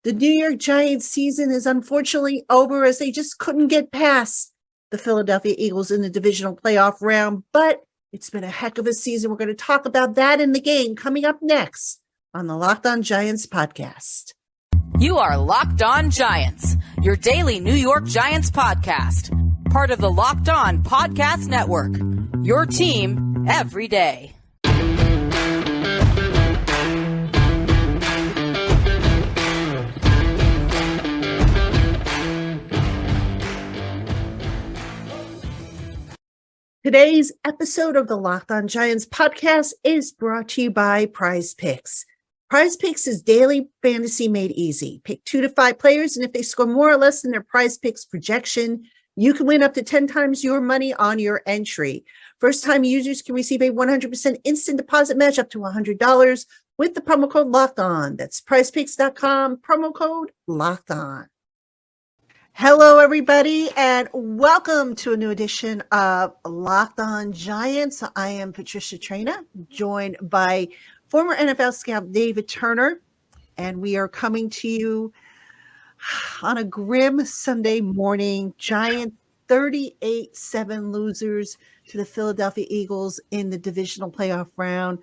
The New York Giants season is unfortunately over as they just couldn't get past the Philadelphia Eagles in the divisional playoff round, but it's been a heck of a season. We're going to talk about that in the game coming up next on the Locked On Giants podcast. You are Locked On Giants, your daily New York Giants podcast, part of the Locked On Podcast Network, your team every day. Today's episode of the Locked On Giants podcast is brought to you by Prize Picks. Prize Picks is daily fantasy made easy. Pick 2 to 5 players, and if they score more or less than their Prize Picks projection, you can win up to 10 times your money on your entry. First-time users can receive a 100% instant deposit match up to $100 with the promo code Locked On. That's prizepicks.com, promo code Locked On. Hello, everybody, and welcome to a new edition of Locked On Giants. I am Patricia Traina, joined by former NFL scout David Turner, and we are coming to you on a grim Sunday morning. Giants 38-7 losers to the Philadelphia Eagles in the divisional playoff round.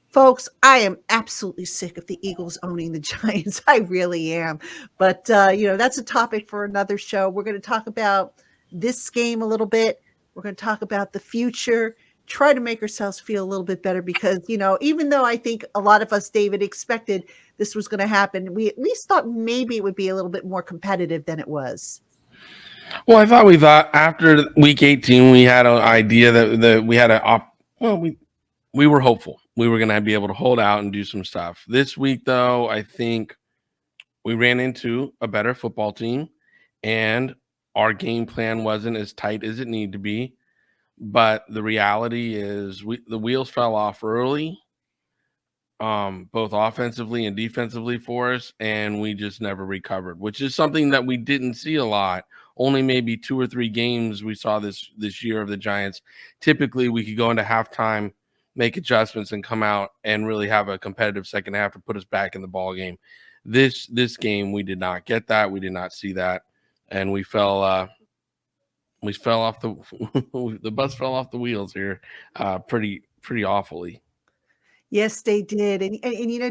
Folks, I am absolutely sick of the Eagles owning the Giants. I really am. But, that's a topic for another show. We're going to talk about this game a little bit. We're going to talk about the future, try to make ourselves feel a little bit better because, even though I think a lot of us, David, expected this was going to happen, we at least thought maybe it would be a little bit more competitive than it was. Well, I thought after week 18, we had an idea that we had we were hopeful. We were going to be able to hold out and do some stuff. This week, though, I think we ran into a better football team, and our game plan wasn't as tight as it needed to be. But the reality is the wheels fell off early, both offensively and defensively for us, and we just never recovered, which is something that we didn't see a lot. Only maybe 2 or 3 games we saw this year of the Giants. Typically, we could go into halftime, make adjustments, and come out and really have a competitive second half to put us back in the ball game. This game, we did not get that. We did not see that, and we fell off the bus fell off the wheels here, pretty awfully. Yes, they did. And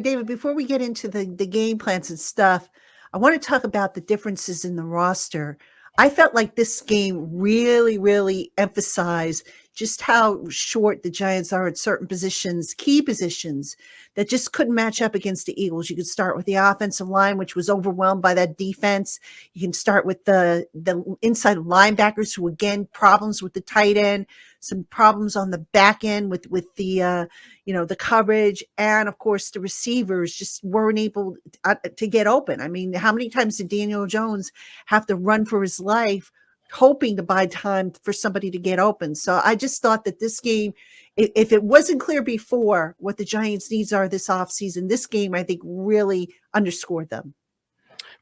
David, before we get into the game plans and stuff, I want to talk about the differences in the roster. I felt like this game really, really emphasized just how short the Giants are at certain positions, key positions that just couldn't match up against the Eagles. You could start with the offensive line, which was overwhelmed by that defense. You can start with the inside linebackers who, again, problems with the tight end, some problems on the back end with the the coverage, and of course the receivers just weren't able to get open. I mean, how many times did Daniel Jones have to run for his life hoping to buy time for somebody to get open? So I just thought that this game, if it wasn't clear before what the Giants' needs are this offseason, this game, I think, really underscored them.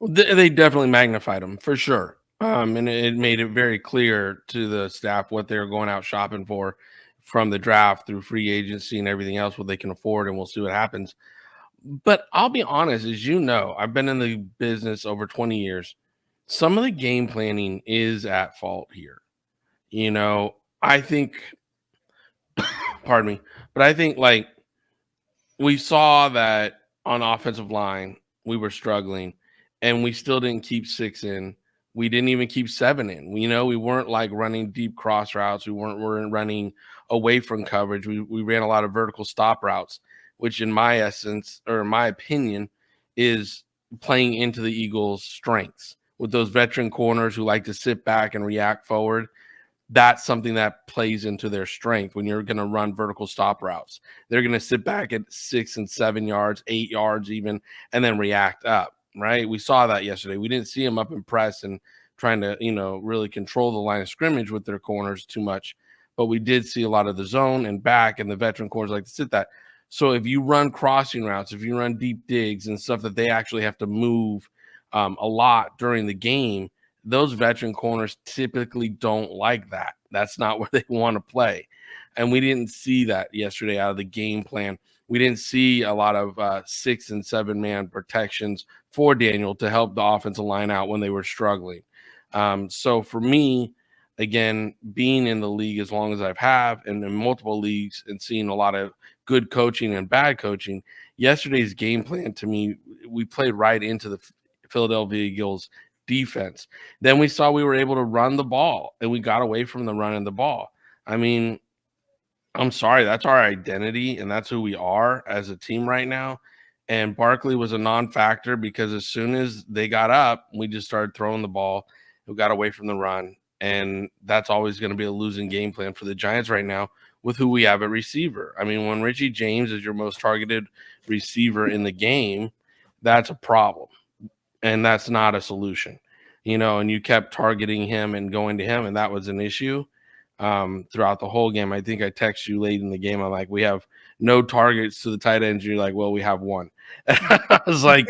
They definitely magnified them for sure. And it made it very clear to the staff what they're going out shopping for from the draft through free agency and everything else, what they can afford, and we'll see what happens. But I'll be honest, as you know, I've been in the business over 20 years. Some of the game planning is at fault here. I think, pardon me, but I think like we saw that on offensive line, we were struggling and we still didn't keep 6 in. We didn't even keep 7 in. We weren't like running deep cross routes. We weren't running away from coverage. We ran a lot of vertical stop routes, which in my opinion is playing into the Eagles' strengths. With those veteran corners who like to sit back and react forward, that's something that plays into their strength when you're going to run vertical stop routes. They're going to sit back at 6 and 7 yards, 8 yards even, and then react up, right? We saw that yesterday. We didn't see them up in press and trying to, really control the line of scrimmage with their corners too much. But we did see a lot of the zone and back, and the veteran corners like to sit that. So if you run crossing routes, if you run deep digs and stuff that they actually have to move a lot during the game, those veteran corners typically don't like that. That's not where they want to play. And we didn't see that yesterday out of the game plan. We didn't see a lot of 6 and 7 man protections, for Daniel to help the offensive line out when they were struggling. So for me, again, being in the league as long as I've and in multiple leagues and seeing a lot of good coaching and bad coaching, yesterday's game plan to me, we played right into the Philadelphia Eagles defense. Then we saw we were able to run the ball and we got away from the run and the ball. I mean, I'm sorry, that's our identity and that's who we are as a team right now. And Barkley was a non-factor because as soon as they got up, we just started throwing the ball. We got away from the run. And that's always going to be a losing game plan for the Giants right now with who we have at receiver. I mean, when Richie James is your most targeted receiver in the game, that's a problem. And that's not a solution, and you kept targeting him and going to him. And that was an issue throughout the whole game. I think I texted you late in the game. I'm like, we have no targets to the tight ends. You're like, well, we have one. I was like,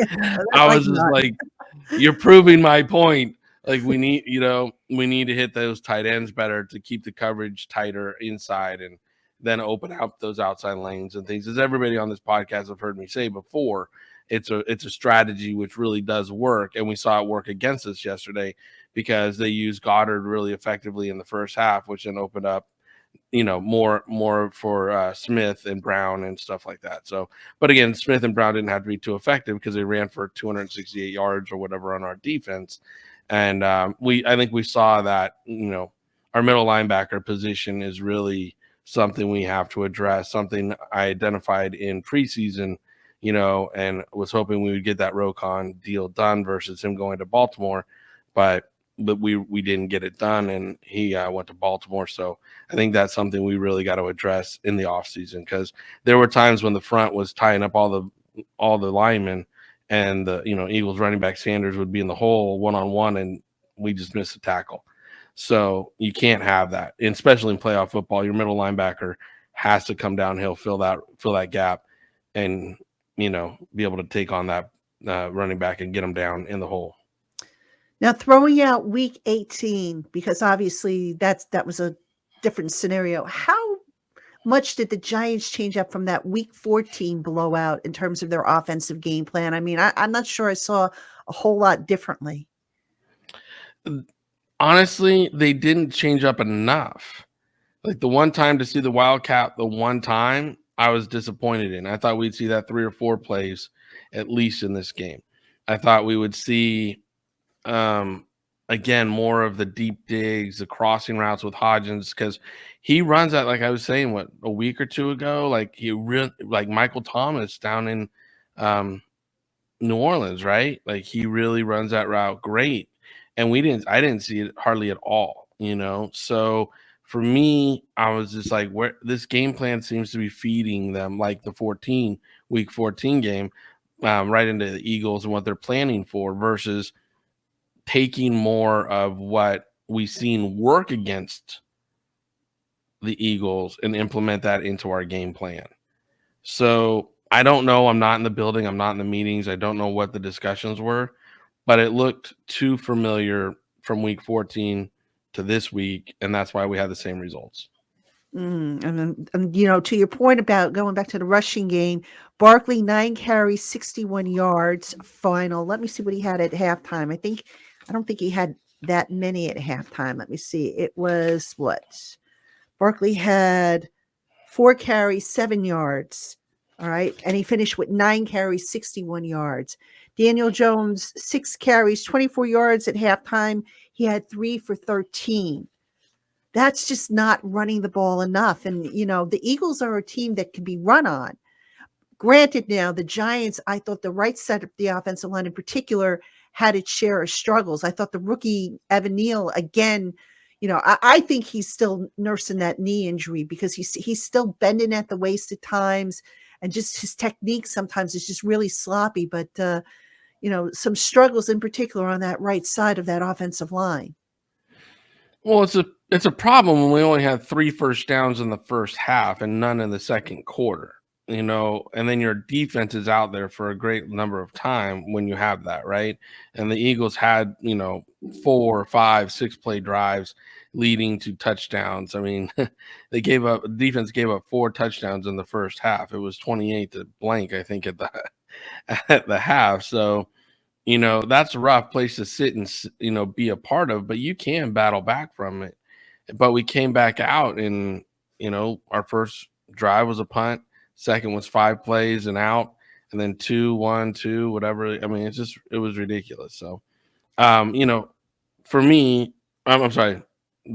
you're proving my point. Like we need to hit those tight ends better to keep the coverage tighter inside and then open up those outside lanes and things. As everybody on this podcast have heard me say before, it's a strategy which really does work. And we saw it work against us yesterday because they used Goddard really effectively in the first half, which then opened up, more for Smith and Brown and stuff like that. So, but again, Smith and Brown didn't have to be too effective because they ran for 268 yards or whatever on our defense. And I think we saw that, our middle linebacker position is really something we have to address, something I identified in preseason, and was hoping we would get that Rokon deal done versus him going to Baltimore. But we didn't get it done, and he went to Baltimore. So I think that's something we really got to address in the offseason because there were times when the front was tying up all the linemen, and the Eagles running back Sanders would be in the hole one-on-one, and we just missed a tackle. So you can't have that, and especially in playoff football. Your middle linebacker has to come downhill, fill that gap, and be able to take on that running back and get them down in the hole. Now, throwing out week 18, because obviously that was a different scenario. How much did the Giants change up from that week 14 blowout in terms of their offensive game plan? I mean, I'm not sure I saw a whole lot differently. Honestly, they didn't change up enough. Like the one time to see the Wildcat, the one time I was disappointed in. I thought we'd see that 3 or 4 plays at least in this game. I thought we would see, again, more of the deep digs, the crossing routes with Hodgins, because he runs that, like I was saying, a week or two ago, like like Michael Thomas down in New Orleans, right? Like he really runs that route great. And I didn't see it hardly at all, So for me, I was just like, where this game plan seems to be feeding them like the week 14 game right into the Eagles and what they're planning for versus taking more of what we've seen work against the Eagles and implement that into our game plan. So I don't know. I'm not in the building. I'm not in the meetings. I don't know what the discussions were, but it looked too familiar from week 14 to this week, and that's why we had the same results. And to your point about going back to the rushing game, Barkley 9 carries, 61 yards final. Let me see what he had at halftime. I don't think he had that many at halftime. Let me see. It was what? Barkley had 4 carries, 7 yards. All right. And he finished with 9 carries, 61 yards. Daniel Jones, 6 carries, 24 yards at halftime. He had 3 for 13. That's just not running the ball enough. And, the Eagles are a team that can be run on. Granted, now the Giants, I thought the right side of the offensive line in particular had its share of struggles. I thought the rookie Evan Neal, again, I think he's still nursing that knee injury because he's still bending at the waist at times, and just his technique sometimes is just really sloppy. But, some struggles in particular on that right side of that offensive line. Well, it's a problem when we only had 3 first downs in the first half and none in the second quarter, and then your defense is out there for a great number of time when you have that, right? And the Eagles had, 4, 5, 6 play drives leading to touchdowns. I mean, defense gave up 4 touchdowns in the first half. It was 28-0, I think, at the half. So that's a rough place to sit and, be a part of, but you can battle back from it. But we came back out and, our first drive was a punt. Second was 5 plays and out, and then 2, 1, 2, whatever. I mean, it was ridiculous. So, for me, I'm sorry,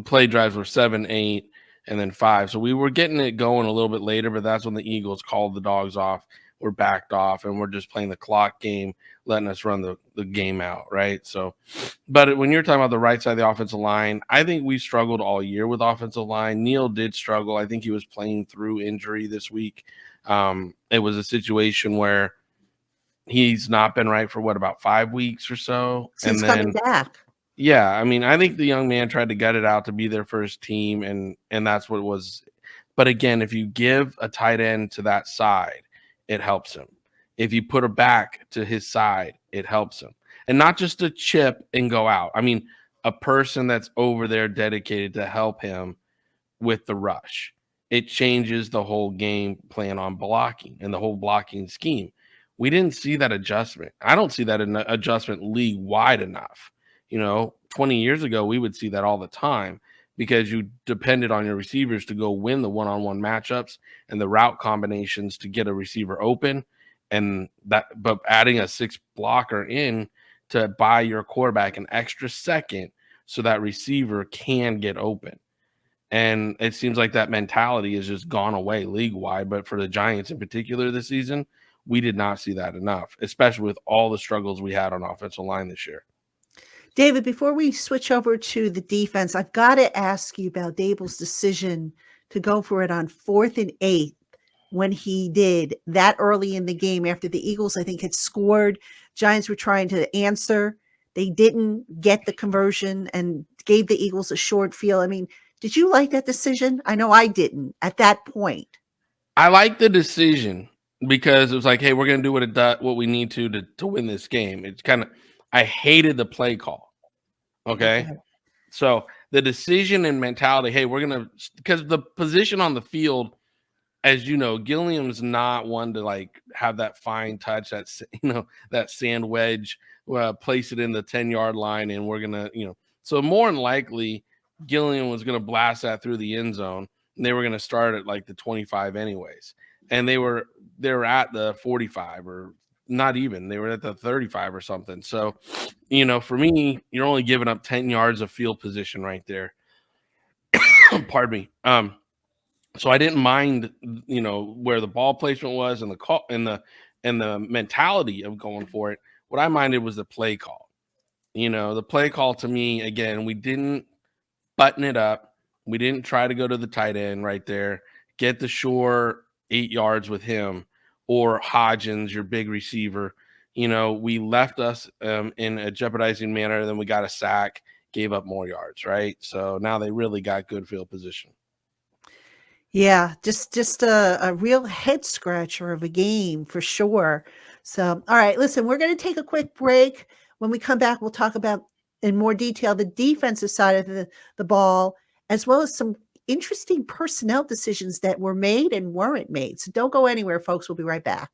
play drives were 7, 8, and then 5. So we were getting it going a little bit later, but that's when the Eagles called the dogs off. We're backed off, and we're just playing the clock game, letting us run the game out, right? So, but when you're talking about the right side of the offensive line, I think we struggled all year with offensive line. Neil did struggle. I think he was playing through injury this week. It was a situation where he's not been right for about 5 weeks or so. Since coming back. Yeah, I mean, I think the young man tried to gut it out to be their first team, and that's what it was. But again, if you give a tight end to that side, it helps him. If you put a back to his side, it helps him. And not just a chip and go out. I mean, a person that's over there dedicated to help him with the rush. It changes the whole game plan on blocking and the whole blocking scheme. We didn't see that adjustment. I don't see that adjustment league wide enough. 20 years ago, we would see that all the time because you depended on your receivers to go win the one-on-one matchups and the route combinations to get a receiver open. But adding a 6 blocker in to buy your quarterback an extra second so that receiver can get open. And it seems like that mentality has just gone away league-wide. But for the Giants in particular this season, we did not see that enough, especially with all the struggles we had on offensive line this year. David, before we switch over to the defense, I've got to ask you about Dable's decision to go for it on 4th and 8 when he did that early in the game after the Eagles, I think, had scored. Giants were trying to answer. They didn't get the conversion and gave the Eagles a short field. I mean, did you like that decision? I know I didn't at that point. I like the decision because it was like, hey, we're going to do what we need to win this game. It's kind of, I hated the play call. Okay. So the decision and mentality, hey, because the position on the field, as you know, Gilliam's not one to have that fine touch, that sand wedge, place it in the 10-yard line. And we're going to, so more than likely Gilliam was going to blast that through the end zone and they were going to start at the 25 anyways. And they were at the 45 or not even, they were at the 35 or something. So, for me, you're only giving up 10 yards of field position right there. Pardon me. So I didn't mind, where the ball placement was and the call and the mentality of going for it. What I minded was the play call. The play call to me, again, we didn't button it up. We didn't try to go to the tight end right there, get the sure 8 yards with him or Hodgins, your big receiver. We left us in a jeopardizing manner. Then we got a sack, gave up more yards, right? So now they really got good field position. Yeah, just a real head scratcher of a game for sure. So, all right, listen, we're going to take a quick break. When we come back, we'll talk about in more detail the defensive side of the ball, as well as some interesting personnel decisions that were made and weren't made. So don't go anywhere, folks. We'll be right back.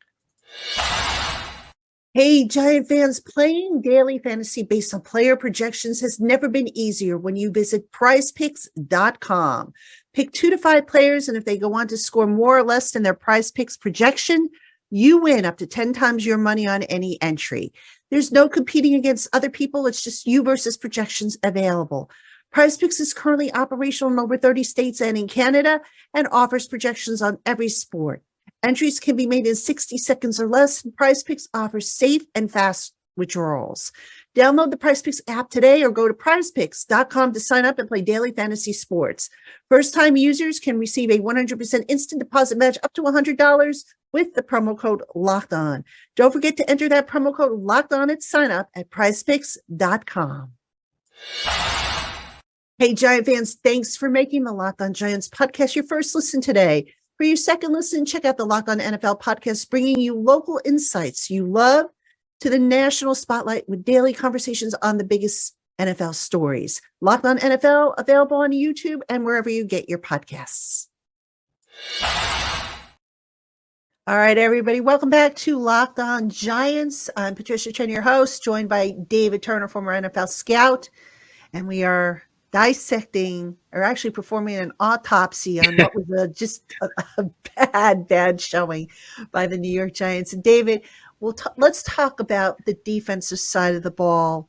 Hey, Giant fans, playing daily fantasy based on player projections has never been easier when you visit prizepicks.com. Pick 2 to 5 players, and if they go on to score more or less than their Prize Picks projection, you win up to 10 times your money on any entry. There's no competing against other people. It's just you versus projections available. Prize Picks is currently operational in over 30 states and in Canada and offers projections on every sport. Entries can be made in 60 seconds or less, and Prize Picks offers safe and fast withdrawals. Download the Prize Picks app today or go to prizepicks.com to sign up and play daily fantasy sports. First-time users can receive a 100% instant deposit match up to $100 with the promo code LOCKEDON. Don't forget to enter that promo code LOCKEDON at sign up at prizepicks.com. Hey, Giant fans, thanks for making the Locked On Giants podcast your first listen today. For your second listen, check out the Locked On NFL podcast, bringing you local insights you love to the national spotlight with daily conversations on the biggest NFL stories. Locked On NFL, available on YouTube and wherever you get your podcasts. All right, everybody. Welcome back to Locked On Giants. I'm Patricia Chen, your host, joined by David Turner, former NFL scout. And we are dissecting, or actually performing an autopsy on what was just a bad showing by the New York Giants. And David, let's talk about the defensive side of the ball.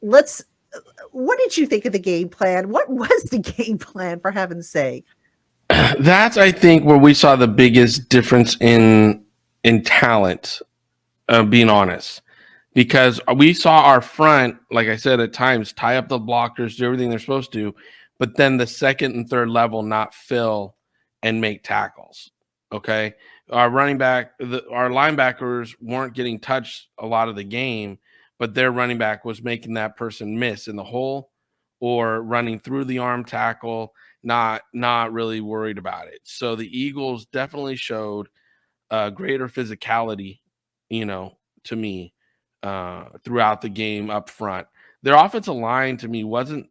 What did you think of the game plan? What was the game plan, for heaven's sake? That's, I think, where we saw the biggest difference in talent, being honest, because we saw our front, like I said, at times tie up the blockers, do everything they're supposed to, but then the second and third level not fill and make tackles. Okay, our running back, our linebackers weren't getting touched a lot of the game, but their running back was making that person miss in the hole or running through the arm tackle, not really worried about it. So the Eagles definitely showed greater physicality, to me, throughout the game up front. Their offensive line to me wasn't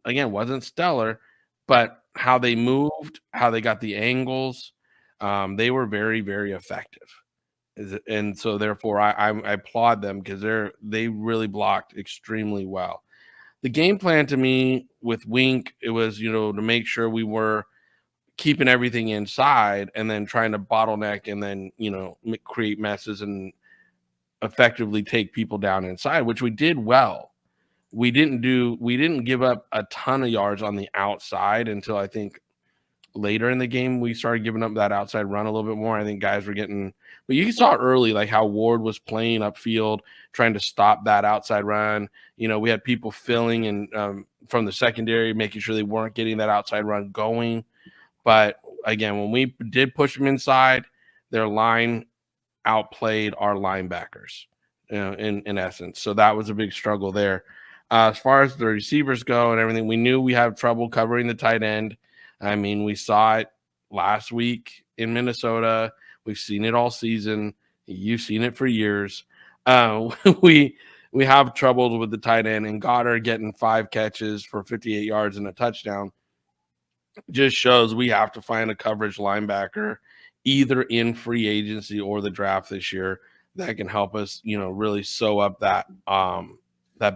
stellar, but how they moved, how they got the angles, they were very, very effective. And so therefore I applaud them because they really blocked extremely well. The game plan to me with Wink, it was, to make sure we were keeping everything inside and then trying to bottleneck and then, create messes and effectively take people down inside, which we did well. We didn't give up a ton of yards on the outside until I think later in the game we started giving up that outside run a little bit more. I think guys were getting, but you saw early like how Ward was playing upfield, trying to stop that outside run. We had people filling and from the secondary, making sure they weren't getting that outside run going. But again, when we did push them inside, their line outplayed our linebackers, in essence. So that was a big struggle there. As far as the receivers go and everything, we knew we had trouble covering the tight end. I mean, we saw it last week in Minnesota. We've seen it all season. You've seen it for years. We have trouble with the tight end, and Goddard getting 5 catches for 58 yards and a touchdown just shows we have to find a coverage linebacker either in free agency or the draft this year that can help us, really sew up that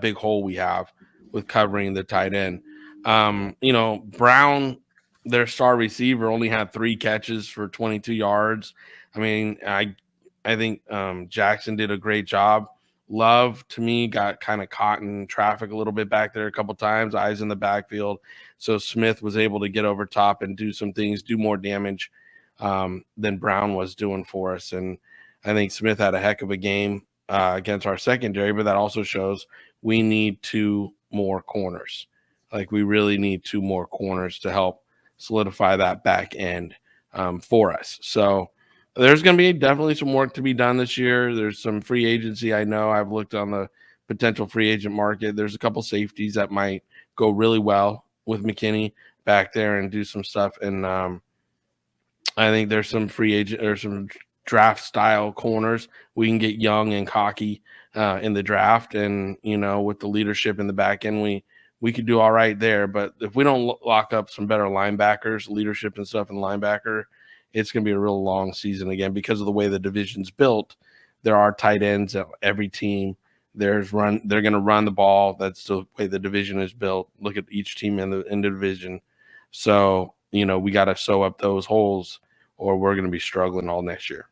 big hole we have with covering the tight end. Brown, their star receiver, only had 3 catches for 22 yards. I mean, I think Jackson did a great job. Love, to me, got kind of caught in traffic a little bit back there a couple times, eyes in the backfield. So Smith was able to get over top and do some things, do more damage than Brown was doing for us. And I think Smith had a heck of a game against our secondary, but that also shows we need 2 more corners. Like, we really need 2 more corners to help solidify that back end for us. So there's going to be definitely some work to be done this year. There's some free agency. I know I've looked on the potential free agent market. There's a couple safeties that might go really well with McKinney back there and do some stuff. And I think there's some free agent or some draft style corners. We can get young and cocky in the draft. And, with the leadership in the back end, we could do all right there. But if we don't lock up some better linebackers, leadership and stuff in linebacker, it's going to be a real long season again because of the way the division's built. There are tight ends at every team. They're going to run the ball. That's the way the division is built. Look at each team in the division. So, we got to sew up those holes or we're going to be struggling all next year.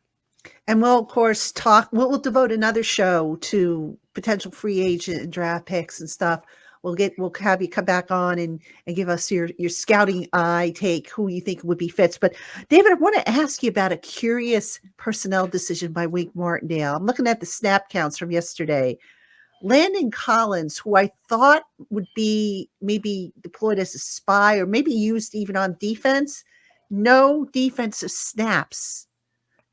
And we'll, of course, we'll devote another show to potential free agent and draft picks and stuff. We'll have you come back on and give us your scouting eye take, who you think would be fits. But David, I want to ask you about a curious personnel decision by Wink Martindale. I'm looking at the snap counts from yesterday. Landon Collins, who I thought would be maybe deployed as a spy or maybe used even on defense, no defensive snaps.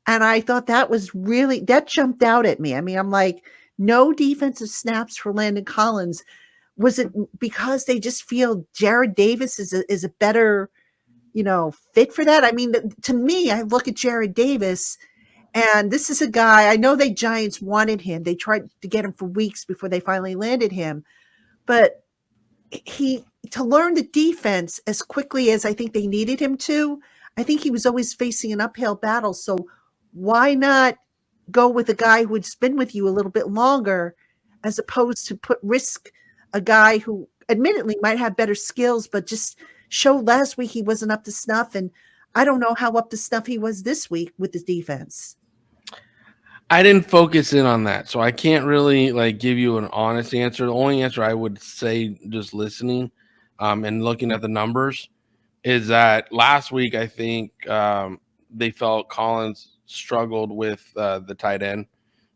And I thought that jumped out at me. I mean, I'm like, no defensive snaps for Landon Collins. Was it because they just feel Jared Davis is a better, fit for that? I mean, to me, I look at Jared Davis, and this is a guy, I know the Giants wanted him. They tried to get him for weeks before they finally landed him. But to learn the defense as quickly as I think they needed him to, I think he was always facing an uphill battle. So why not go with a guy who's been with you a little bit longer as opposed to risk a guy who admittedly might have better skills, but just showed last week he wasn't up to snuff. And I don't know how up to snuff he was this week with his defense. I didn't focus in on that, so I can't really give you an honest answer. The only answer I would say, just listening and looking at the numbers, is that last week I think they felt Collins struggled with the tight end,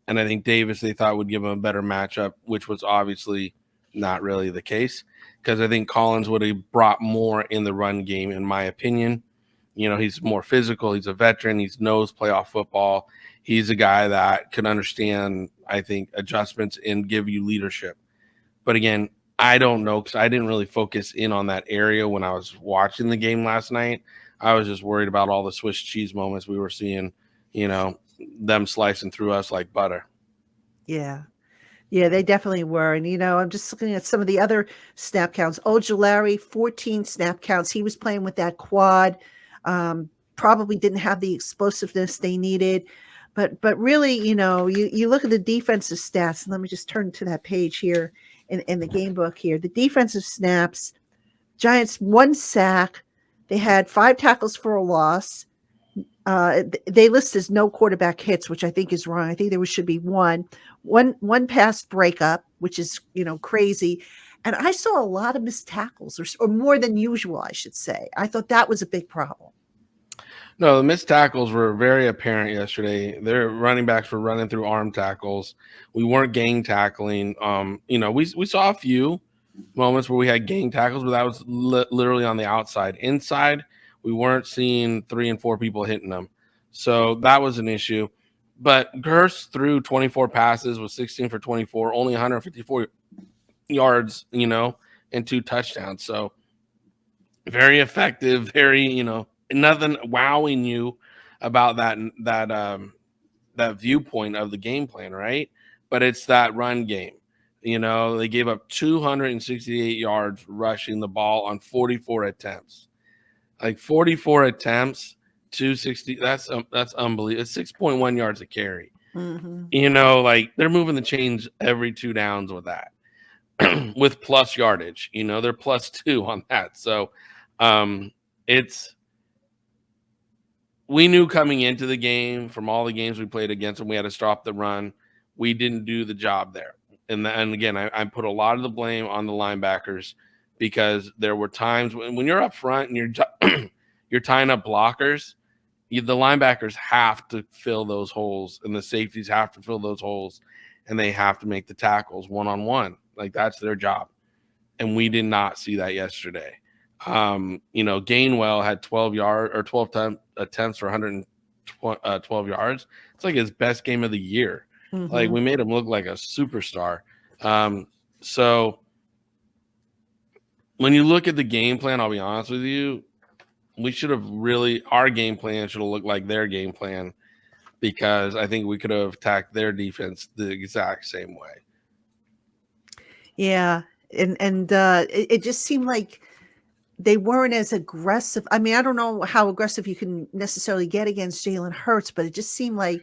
and I think Davis they thought would give him a better matchup, which was obviously not really the case, because I think Collins would have brought more in the run game, in my opinion. He's more physical. He's a veteran. He knows playoff football. He's a guy that can understand, I think, adjustments and give you leadership. But again, I don't know, because I didn't really focus in on that area when I was watching the game last night. I was just worried about all the Swiss cheese moments we were seeing, them slicing through us like butter. Yeah. Yeah, they definitely were. And, I'm just looking at some of the other snap counts. Ojulari, 14 snap counts. He was playing with that quad. Probably didn't have the explosiveness they needed. But really, you look at the defensive stats. And let me just turn to that page here in the game book here. The defensive snaps, Giants 1 sack. They had 5 tackles for a loss. They list as no quarterback hits, which I think is wrong. I think there should be one pass breakup, which is, crazy. And I saw a lot of missed tackles, or more than usual, I should say. I thought that was a big problem. No, the missed tackles were very apparent yesterday. Their running backs were running through arm tackles. We weren't gang tackling. We saw a few moments where we had gang tackles, but that was literally on the outside. Inside, we weren't seeing 3 and 4 people hitting them. So that was an issue. But Gurst threw 24 passes, was 16 for 24, only 154 yards, and 2 touchdowns. So very effective, very, nothing wowing you about that viewpoint of the game plan, right? But it's that run game. They gave up 268 yards rushing the ball on 44 attempts. 44 attempts, 260. That's unbelievable. It's 6.1 yards a carry. Mm-hmm. They're moving the chains every 2 downs with that, with plus yardage. They're +2 on that. So, we knew coming into the game from all the games we played against them, we had to stop the run. We didn't do the job there. And again, I put a lot of the blame on the linebackers, because there were times when you're up front and you're tying up blockers, the linebackers have to fill those holes, and the safeties have to fill those holes, and they have to make the tackles one-on-one. That's their job. And we did not see that yesterday. Gainwell had 12 attempts for 112 yards. It's his best game of the year. Mm-hmm. We made him look like a superstar. So when you look at the game plan, I'll be honest with you, our game plan should have looked like their game plan, because I think we could have attacked their defense the exact same way. Yeah. And it just seemed like they weren't as aggressive. I mean, I don't know how aggressive you can necessarily get against Jalen Hurts, but it just seemed like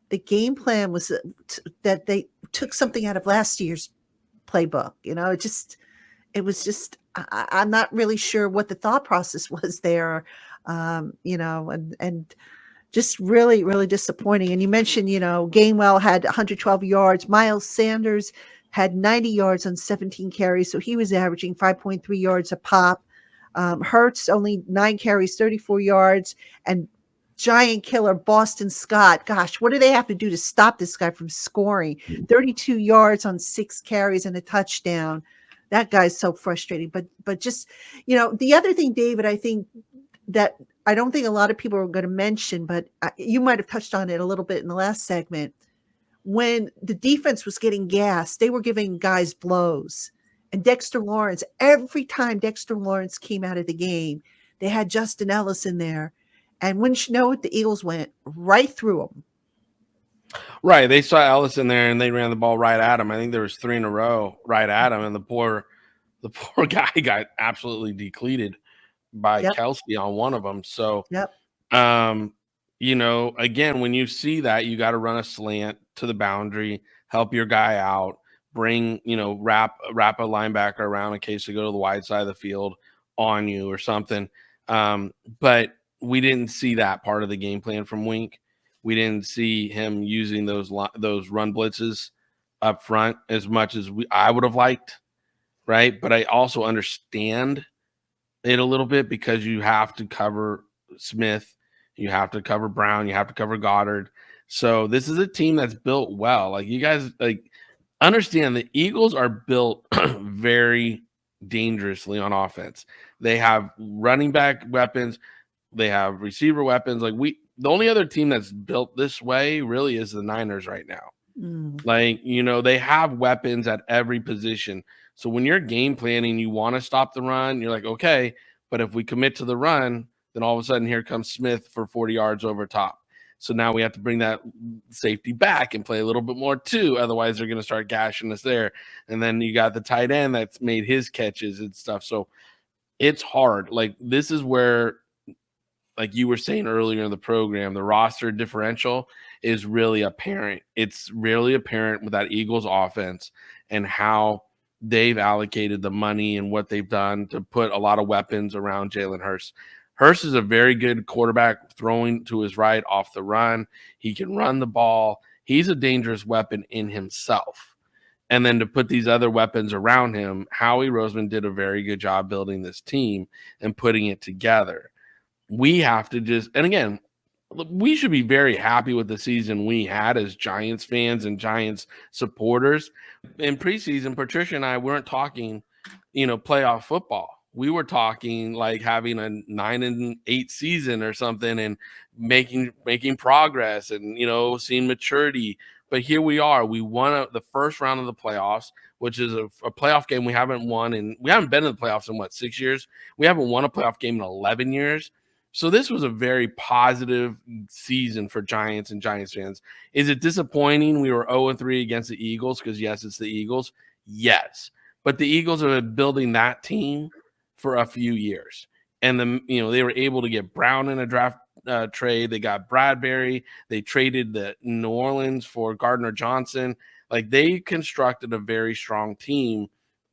the game plan was that they took something out of last year's playbook. It was just, I'm not really sure what the thought process was there, and just really, really disappointing. And you mentioned, Gainwell had 112 yards. Miles Sanders had 90 yards on 17 carries, so he was averaging 5.3 yards a pop. Hurts only 9 carries, 34 yards, and giant killer Boston Scott. Gosh, what do they have to do to stop this guy from scoring? 32 yards on 6 carries and a touchdown. That guy's so frustrating. But just, the other thing, David, I think that I don't think a lot of people are going to mention, but you might have touched on it a little bit in the last segment. When the defense was getting gassed, they were giving guys blows. And Dexter Lawrence, every time Dexter Lawrence came out of the game, they had Justin Ellis in there. And wouldn't you know it, the Eagles went right through him. Right. They saw Ellis in there and they ran the ball right at him. I think there was 3 in a row right at him. And the poor guy got absolutely depleted by Kelsey on one of them. So, Again, when you see that, you got to run a slant to the boundary, help your guy out, bring, wrap a linebacker around in case they go to the wide side of the field on you or something. But we didn't see that part of the game plan from Wink. We didn't see him using those run blitzes up front as much as I would have liked, right? But I also understand it a little bit because you have to cover Smith, you have to cover Brown, you have to cover Goddard. So this is a team that's built well. Like, you guys understand the Eagles are built very dangerously on offense. They have running back weapons, they have receiver weapons. The only other team that's built this way really is the Niners right now. They have weapons at every position. So when you're game planning, you want to stop the run. You're like, okay, but if we commit to the run, then all of a sudden here comes Smith for 40 yards over top. So now we have to bring that safety back and play a little bit more too. Otherwise, they're going to start gashing us there. And then you got the tight end that's made his catches and stuff. So it's hard. This is where, like you were saying earlier in the program, the roster differential is really apparent. It's really apparent with that Eagles offense and how they've allocated the money and what they've done to put a lot of weapons around Jalen Hurts. Hurts is a very good quarterback, throwing to his right off the run. He can run the ball. He's a dangerous weapon in himself. And then to put these other weapons around him, Howie Roseman did a very good job building this team and putting it together. We have to and again, we should be very happy with the season we had as Giants fans and Giants supporters. In preseason, Patricia and I weren't talking, playoff football. We were talking like having a 9-8 season or something and making progress and, seeing maturity. But here we are. We won the first round of the playoffs, which is a playoff game we haven't won. And we haven't been in the playoffs in 6 years? We haven't won a playoff game in 11 years. So this was a very positive season for Giants and Giants fans. Is it disappointing we were 0-3 against the Eagles? Because, yes, it's the Eagles. Yes. But the Eagles have been building that team for a few years. And they were able to get Brown in a draft trade. They got Bradbury. They traded the New Orleans for Gardner Johnson. They constructed a very strong team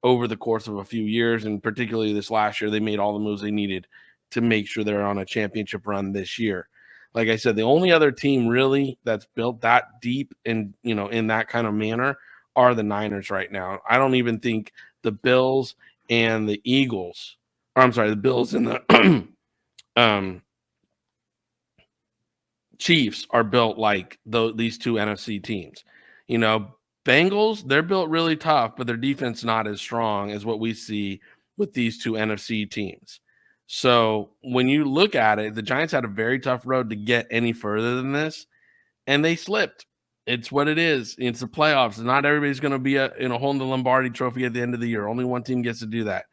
over the course of a few years. And particularly this last year, they made all the moves they needed to make sure they're on a championship run this year. Like I said, the only other team really that's built that deep and, in that kind of manner are the Niners right now. I don't even think the Bills and the Eagles, the Bills and the Chiefs are built like these two NFC teams. Bengals, they're built really tough, but their defense not as strong as what we see with these two NFC teams. So when you look at it, the Giants had a very tough road to get any further than this, and they slipped. It's what it is. It's the playoffs. Not everybody's going to be holding the Lombardi trophy at the end of the year. Only one team gets to do that.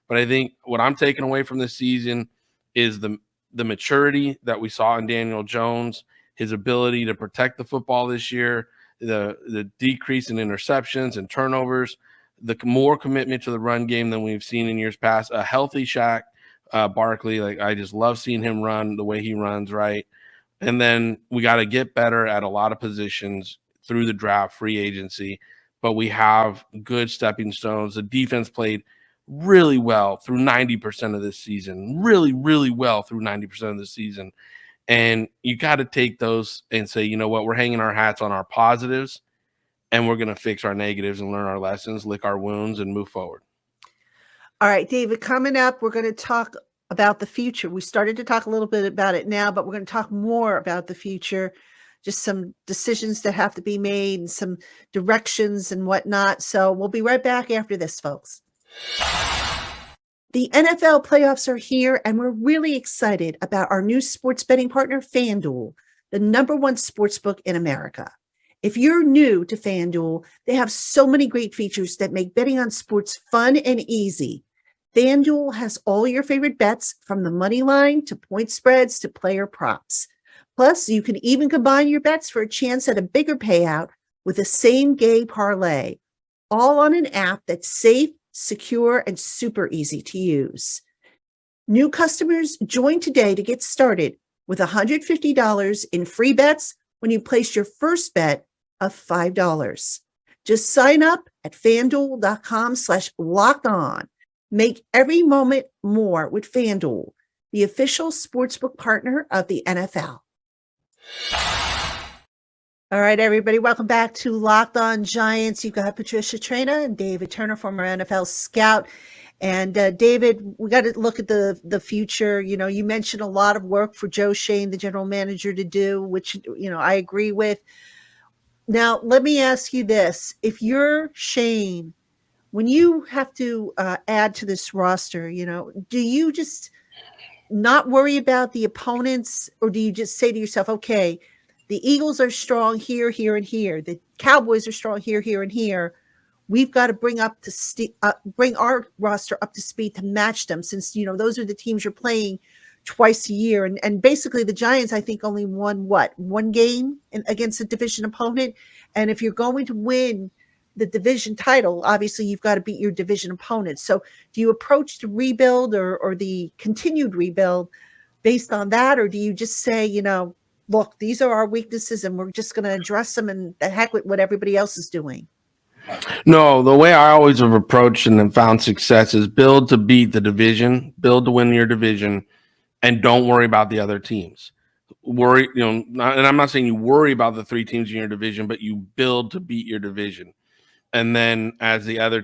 But I think what I'm taking away from this season is the maturity that we saw in Daniel Jones, his ability to protect the football this year, the decrease in interceptions and turnovers, the more commitment to the run game than we've seen in years past, a healthy Shaq Barkley. I just love seeing him run the way he runs, right? And then we got to get better at a lot of positions through the draft, free agency, but we have good stepping stones. The defense played really well through 90% of this season, really, really well through 90% of the season. And you got to take those and say, you know what, we're hanging our hats on our positives and we're going to fix our negatives and learn our lessons, lick our wounds and move forward. All right, David, coming up, we're going to talk about the future. We started to talk a little bit about it now, but we're going to talk more about the future, just some decisions that have to be made and some directions and whatnot. So we'll be right back after this, folks. The NFL playoffs are here, and we're really excited about our new sports betting partner, FanDuel, the #1 sportsbook in America. If you're new to FanDuel, they have so many great features that make betting on sports fun and easy. FanDuel has all your favorite bets, from the money line to point spreads to player props. Plus, you can even combine your bets for a chance at a bigger payout with a same-game parlay, all on an app that's safe, secure, and super easy to use. New customers, join today to get started with $150 in free bets when you place your first bet of $5. Just sign up at FanDuel.com/lockedon. Make every moment more with FanDuel, the official sportsbook partner of the NFL. All right, everybody, welcome back to Locked On Giants. You've got Patricia Traina and David Turner, former NFL scout. And David, we got to look at the future. You know, you mentioned a lot of work for Joe Schoen, the general manager, to do, which, you know, I agree with. Now, let me ask you this. If you're Schoen, when you have to add to this roster, you know, do you just not worry about the opponents, or do you just say to yourself, okay, the Eagles are strong here, here, and here. The Cowboys are strong here, here, and here. We've got to bring our roster up to speed to match them, since, you know, those are the teams you're playing twice a year. And basically the Giants, I think, only won one game against a division opponent. And if you're going to win the division title, obviously you've got to beat your division opponents. So do you approach the rebuild or the continued rebuild based on that? Or do you just say, you know, look, these are our weaknesses and we're just going to address them, and the heck with what everybody else is doing? No, the way I always have approached and have found success is build to beat the division, build to win your division, and don't worry about the other teams. Worry, you know, and I'm not saying you worry about the three teams in your division, but you build to beat your division. And then as the other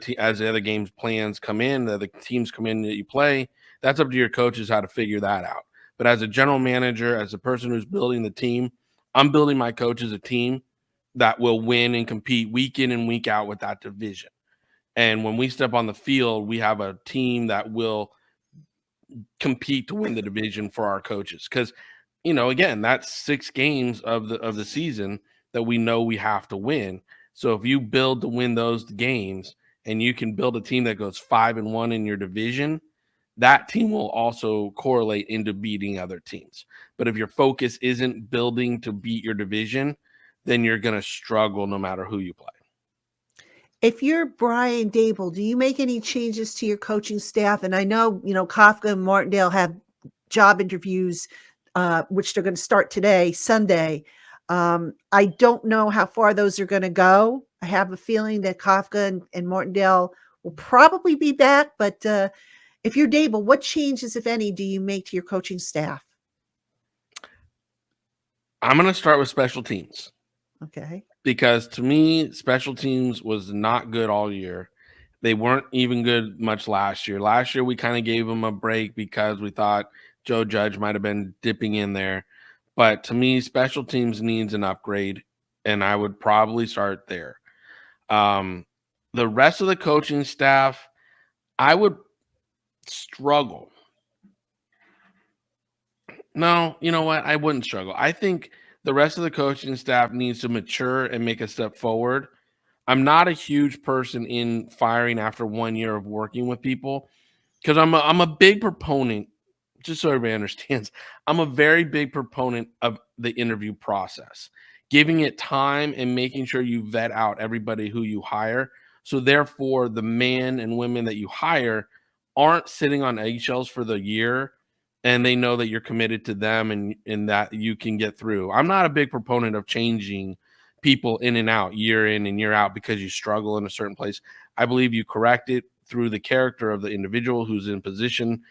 games plans come in, the teams come in that you play, that's up to your coaches how to figure that out. But as a general manager, as a person who's building the team, I'm building my coaches a team that will win and compete week in and week out with that division. And when we step on the field, we have a team that will compete to win the division for our coaches. Because, you know, again, that's 6 games of the season that we know we have to win. So if you build to win those games and you can build a team that goes 5-1 in your division, that team will also correlate into beating other teams. But if your focus isn't building to beat your division, then you're going to struggle no matter who you play. If you're Brian Daboll, do you make any changes to your coaching staff? And I know, you know, Kafka and Martindale have job interviews, which they're going to start today, Sunday. I don't know how far those are going to go. I have a feeling that Kafka and Martindale will probably be back. But if you're Daboll, what changes, if any, do you make to your coaching staff? I'm going to start with special teams. Okay. Because to me, special teams was not good all year. They weren't even good much last year. Last year, we kind of gave them a break because we thought Joe Judge might have been dipping in there. But to me, special teams needs an upgrade, and I would probably start there. The rest of the coaching staff, I would struggle. No, you know what? I wouldn't struggle. I think the rest of the coaching staff needs to mature and make a step forward. I'm not a huge person in firing after 1 year of working with people, because I'm a big proponent, just so everybody understands, I'm a very big proponent of the interview process, giving it time and making sure you vet out everybody who you hire. So therefore, the men and women that you hire aren't sitting on eggshells for the year, and they know that you're committed to them and that you can get through. I'm not a big proponent of changing people in and out, year in and year out, because you struggle in a certain place. I believe you correct it through the character of the individual who's in position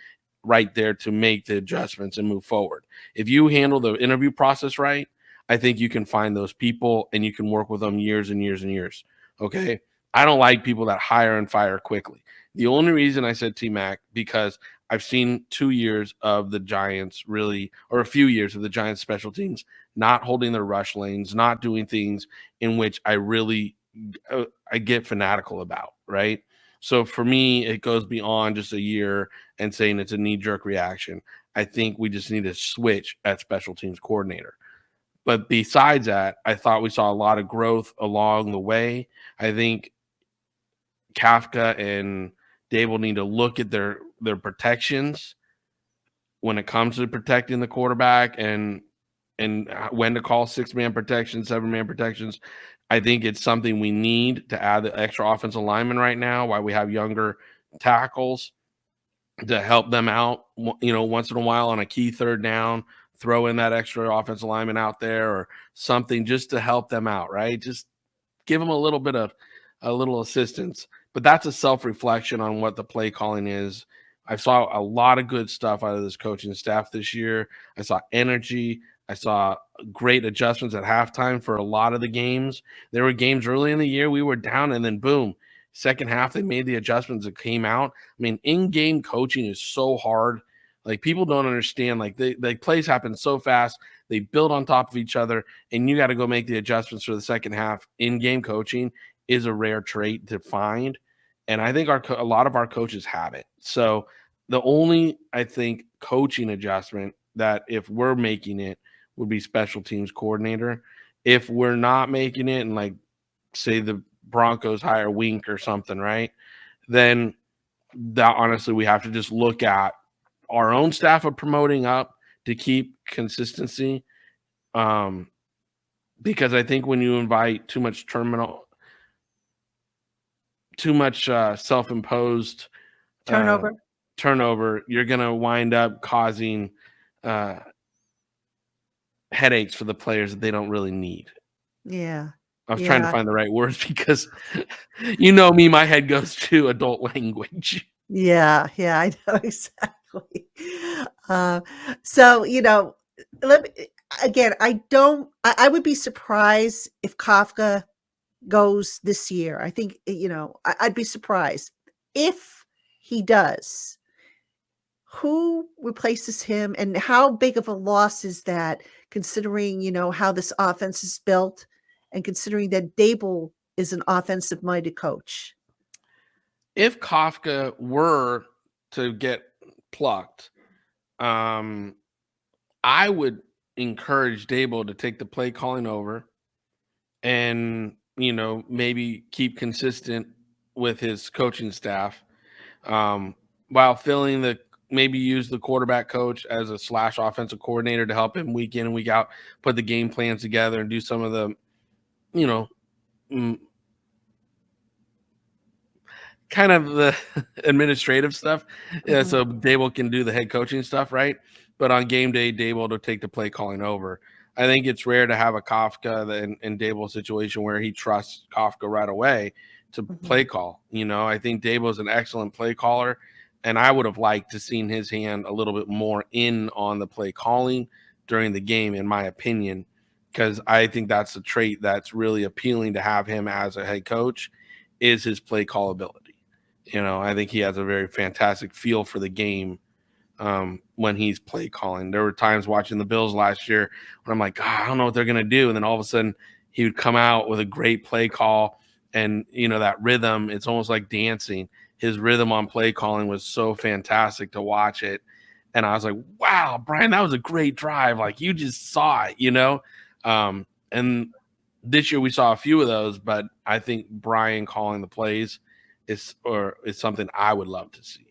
right there to make the adjustments and move forward. If you handle the interview process right, I think you can find those people and you can work with them years and years and years. Okay. I don't like people that hire and fire quickly. The only reason I said T-Mac, because I've seen 2 years of the Giants really, or a few years of the Giants special teams not holding their rush lanes, not doing things in which I really I get fanatical about, right? So for me, it goes beyond just a year and saying it's a knee-jerk reaction. I think we just need to switch at special teams coordinator. But besides that, I thought we saw a lot of growth along the way. I think Kafka and Daboll need to look at their protections when it comes to protecting the quarterback and when to call 6-man protection, 7-man protections. I think it's something we need to add the extra offensive lineman right now while we have younger tackles to help them out, you know, once in a while on a key third down, throw in that extra offensive lineman out there or something just to help them out, right? Just give them a little assistance. But that's a self-reflection on what the play calling is. I saw a lot of good stuff out of this coaching staff this year. I saw energy. I saw great adjustments at halftime for a lot of the games. There were games early in the year we were down, and then boom, second half they made the adjustments that came out. I mean, in-game coaching is so hard. Like, people don't understand. Like, the plays happen so fast. They build on top of each other, and you got to go make the adjustments for the second half. In-game coaching is a rare trait to find, and I think a lot of our coaches have it. So the only, I think, coaching adjustment that if we're making it would be special teams coordinator. If we're not making it, and like say the Broncos hire Wink or something, right? Then that honestly we have to just look at our own staff of promoting up to keep consistency. Because I think when you invite too much self-imposed turnover, you're going to wind up causing headaches for the players that they don't really need. Yeah. I was trying to find the right words because you know me, my head goes to adult language. Yeah, I know exactly. So, I would be surprised if Kafka goes this year. I think, I'd be surprised if he does. Who replaces him, and how big of a loss is that, considering, how this offense is built and considering that Dable is an offensive-minded coach? If Kafka were to get plucked, I would encourage Dable to take the play calling over and, maybe keep consistent with his coaching staff, while maybe use the quarterback coach as a / offensive coordinator to help him week in and week out, put the game plans together and do some of the, kind of the administrative stuff. Yeah, so Dable can do the head coaching stuff, right? But on game day, Dable to take the play calling over. I think it's rare to have a Kafka and Dable situation where he trusts Kafka right away to play call. I think Dable is an excellent play caller, and I would have liked to seen his hand a little bit more in on the play calling during the game, in my opinion, because I think that's a trait that's really appealing to have him as a head coach, is his play call ability. I think he has a very fantastic feel for the game when he's play calling. There were times watching the Bills last year when I'm like, God, I don't know what they're going to do. And then all of a sudden he would come out with a great play call, and, that rhythm, it's almost like dancing. His rhythm on play calling was so fantastic to watch it. And I was like, wow, Brian, that was a great drive. Like, you just saw it, and this year we saw a few of those, but I think Brian calling the plays is something I would love to see.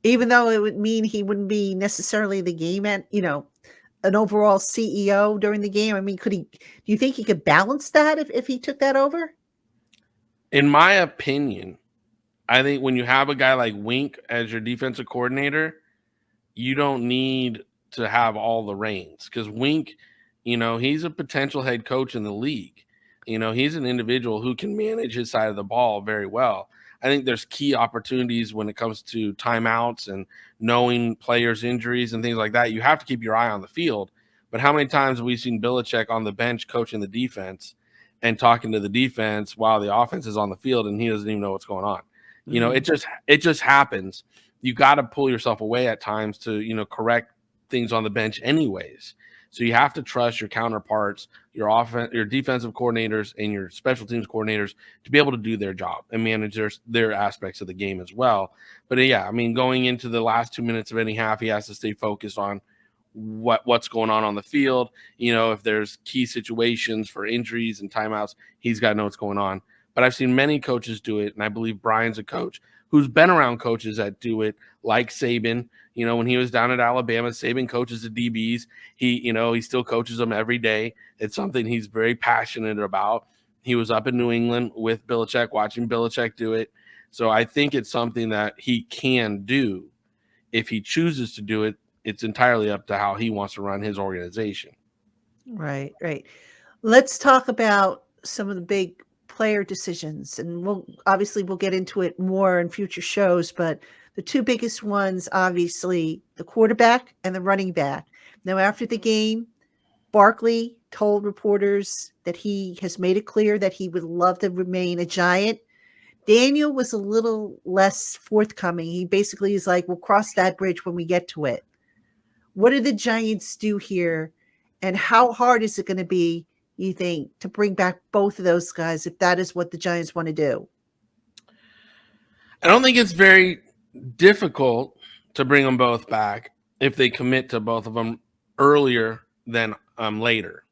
Even though it would mean he wouldn't be necessarily the game at, an overall CEO during the game. I mean, do you think he could balance that if he took that over? In my opinion, I think when you have a guy like Wink as your defensive coordinator, you don't need to have all the reins, because Wink, he's a potential head coach in the league. He's an individual who can manage his side of the ball very well. I think there's key opportunities when it comes to timeouts and knowing players' injuries and things like that. You have to keep your eye on the field. But how many times have we seen Belichick on the bench coaching the defense and talking to the defense while the offense is on the field, and he doesn't even know what's going on? It just happens. You got to pull yourself away at times to, correct things on the bench anyways. So you have to trust your counterparts, your defensive coordinators, and your special teams coordinators to be able to do their job and manage their aspects of the game as well. But yeah, I mean, going into the last 2 minutes of any half, he has to stay focused on what's going on the field. If there's key situations for injuries and timeouts, he's got to know what's going on. But I've seen many coaches do it, and I believe Brian's a coach who's been around coaches that do it, like Saban. When he was down at Alabama, Saban coaches the DBs. He still coaches them every day. It's something he's very passionate about. He was up in New England with Belichick, watching Belichick do it. So I think it's something that he can do if he chooses to do it. it's entirely up to how he wants to run his organization. Right. Let's talk about some of the big player decisions, and we'll get into it more in future shows, but the two biggest ones, obviously, the quarterback and the running back. Now, after the game, Barkley told reporters that he has made it clear that he would love to remain a Giant. Daniel was a little less forthcoming. He basically is like, we'll cross that bridge when we get to it. What do the Giants do here? And how hard is it going to be, you think, to bring back both of those guys if that is what the Giants want to do? I don't think it's very difficult to bring them both back if they commit to both of them earlier than later.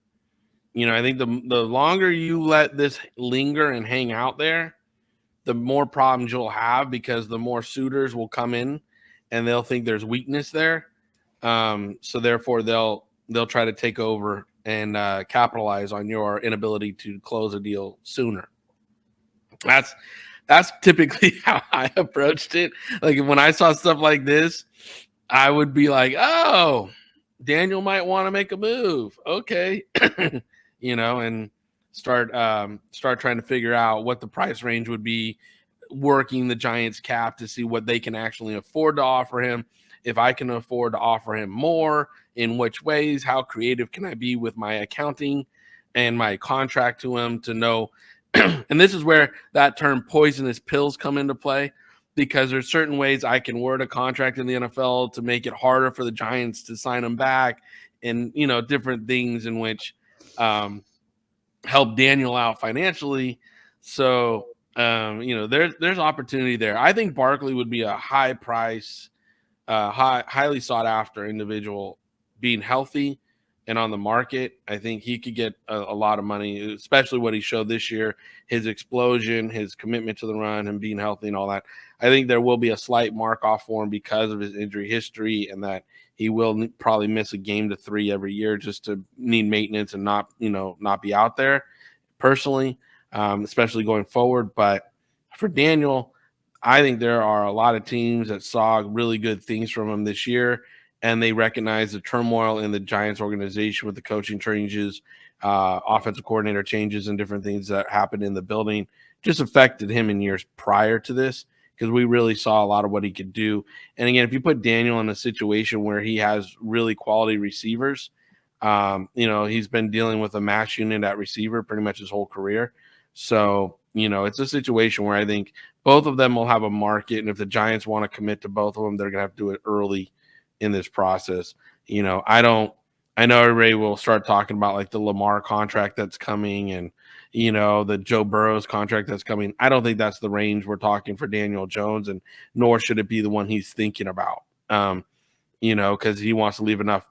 I think the longer you let this linger and hang out there, the more problems you'll have, because the more suitors will come in and they'll think there's weakness there. So therefore they'll try to take over and capitalize on your inability to close a deal sooner. That's typically how I approached it. Like, when I saw stuff like this, I would be like, oh, Daniel might want to make a move. Okay. And start trying to figure out what the price range would be, working the Giants cap to see what they can actually afford to offer him. If I can afford to offer him more, in which ways, how creative can I be with my accounting and my contract to him to know. And this is where that term poisonous pills come into play, because there's certain ways I can word a contract in the NFL to make it harder for the Giants to sign him back, and, different things in which help Daniel out financially. So, there's opportunity there. I think Barkley would be a high price, highly sought after individual, being healthy and on the market. I think he could get a lot of money, especially what he showed this year, his explosion, his commitment to the run, and being healthy and all that. I think there will be a slight mark off for him because of his injury history, and that he will probably miss a game to 3 every year just to need maintenance and not be out there personally, especially going forward. But for Daniel, I think there are a lot of teams that saw really good things from him this year, and they recognize the turmoil in the Giants organization with the coaching changes, offensive coordinator changes, and different things that happened in the building just affected him in years prior to this, because we really saw a lot of what he could do. And again, if you put Daniel in a situation where he has really quality receivers, he's been dealing with a max unit at receiver pretty much his whole career. So, it's a situation where I think both of them will have a market. And if the Giants want to commit to both of them, they're going to have to do it early in this process. I know everybody will start talking about like the Lamar contract that's coming, and, the Joe Burrow's contract that's coming. I don't think that's the range we're talking for Daniel Jones, and nor should it be the one he's thinking about, because he wants to leave enough.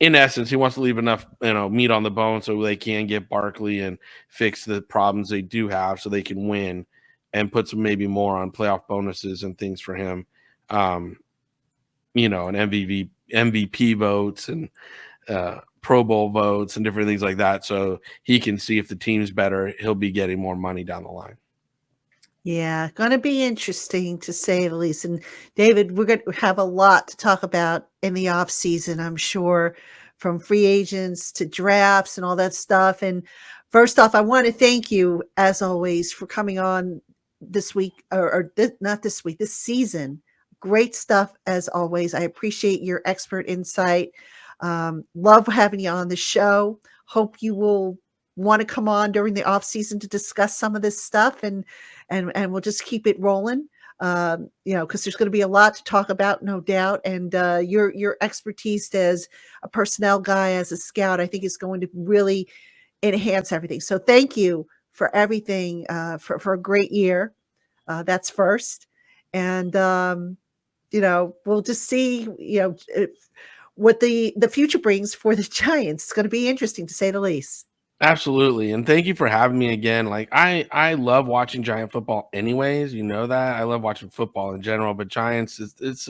In essence, he wants to leave enough, meat on the bone so they can get Barkley and fix the problems they do have, so they can win and put some maybe more on playoff bonuses and things for him, and MVP votes and Pro Bowl votes and different things like that. So he can see if the team's better, he'll be getting more money down the line. Yeah, going to be interesting, to say the least. And David, we're going to have a lot to talk about in the off season, I'm sure, from free agents to drafts and all that stuff. And first off, I want to thank you, as always, for coming on this week, not this week, this season. Great stuff, as always. I appreciate your expert insight. Love having you on the show. Hope you will want to come on during the off season to discuss some of this stuff, and we'll just keep it rolling. Because there's going to be a lot to talk about, no doubt. And your expertise as a personnel guy, as a scout, I think is going to really enhance everything. So thank you for everything, for a great year. That's first. And, we'll just see, what the future brings for the Giants. It's going to be interesting, to say the least. Absolutely. And thank you for having me again. Like, I love watching Giant football anyways. You know that. I love watching football in general, but Giants, it's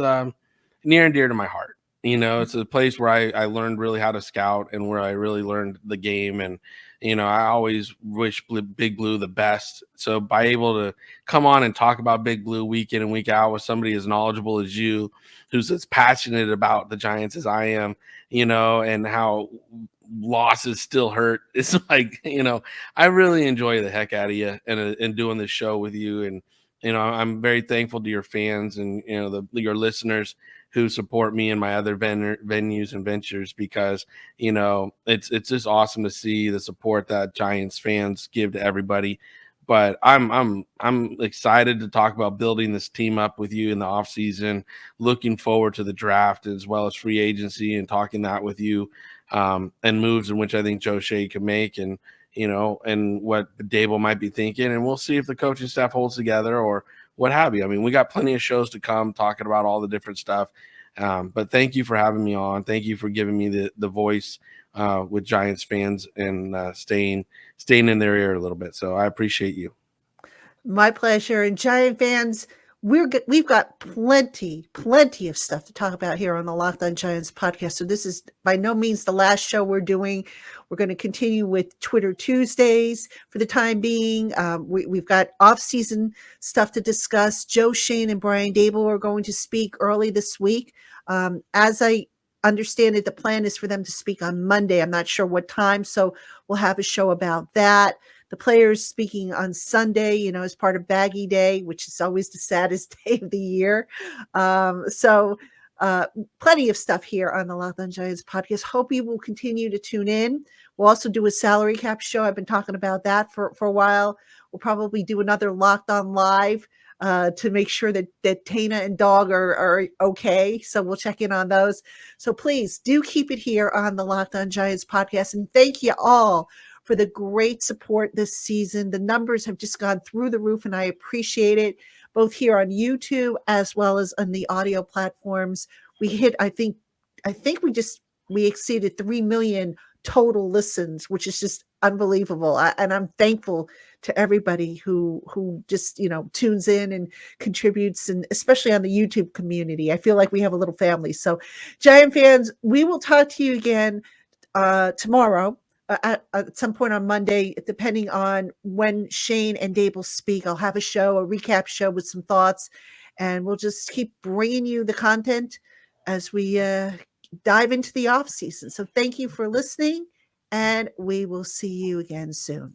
near and dear to my heart. It's a place where I learned really how to scout, and where I really learned the game. And, I always wish Big Blue the best. So by able to come on and talk about Big Blue week in and week out with somebody as knowledgeable as you, who's as passionate about the Giants as I am, and how losses still hurt. It's like, I really enjoy the heck out of you and doing this show with you. And, I'm very thankful to your fans and, your listeners who support me and my other venues and ventures, because, it's just awesome to see the support that Giants fans give to everybody. But I'm excited to talk about building this team up with you in the off season, looking forward to the draft as well as free agency and talking that with you, and moves in which I think Joe Shea can make, and and what Dable might be thinking, and we'll see if the coaching staff holds together or what have you. I mean, we got plenty of shows to come talking about all the different stuff. But thank you for having me on. Thank you for giving me the voice with Giants fans and staying in their ear a little bit. So I appreciate you. My pleasure. And Giant fans, we've got plenty of stuff to talk about here on the Locked On Giants podcast. So this is by no means the last show we're doing. We're going to continue with Twitter Tuesdays for the time being. We've got off-season stuff to discuss. Joe Shane and Brian Dable are going to speak early this week. As I understand it, the plan is for them to speak on Monday. I'm not sure what time, so we'll have a show about that. The players speaking on Sunday, as part of Baggy Day, which is always the saddest day of the year. So plenty of stuff here on the Locked On Giants podcast. Hope you will continue to tune in. We'll also do a salary cap show. I've been talking about that for a while. We'll probably do another Locked On Live to make sure that Tana and Dog are okay. So we'll check in on those. So please do keep it here on the Locked On Giants podcast. And thank you all for the great support this season. The numbers have just gone through the roof, and I appreciate it, both here on YouTube as well as on the audio platforms. We hit, I think we exceeded 3 million total listens, which is just unbelievable. And I'm thankful to everybody who just, tunes in and contributes, and especially on the YouTube community. I feel like we have a little family. So Giant fans, we will talk to you again tomorrow. At some point on Monday, depending on when Shane and Dable speak. I'll have a recap show with some thoughts, and we'll just keep bringing you the content as we dive into the off season. So thank you for listening, and we will see you again soon.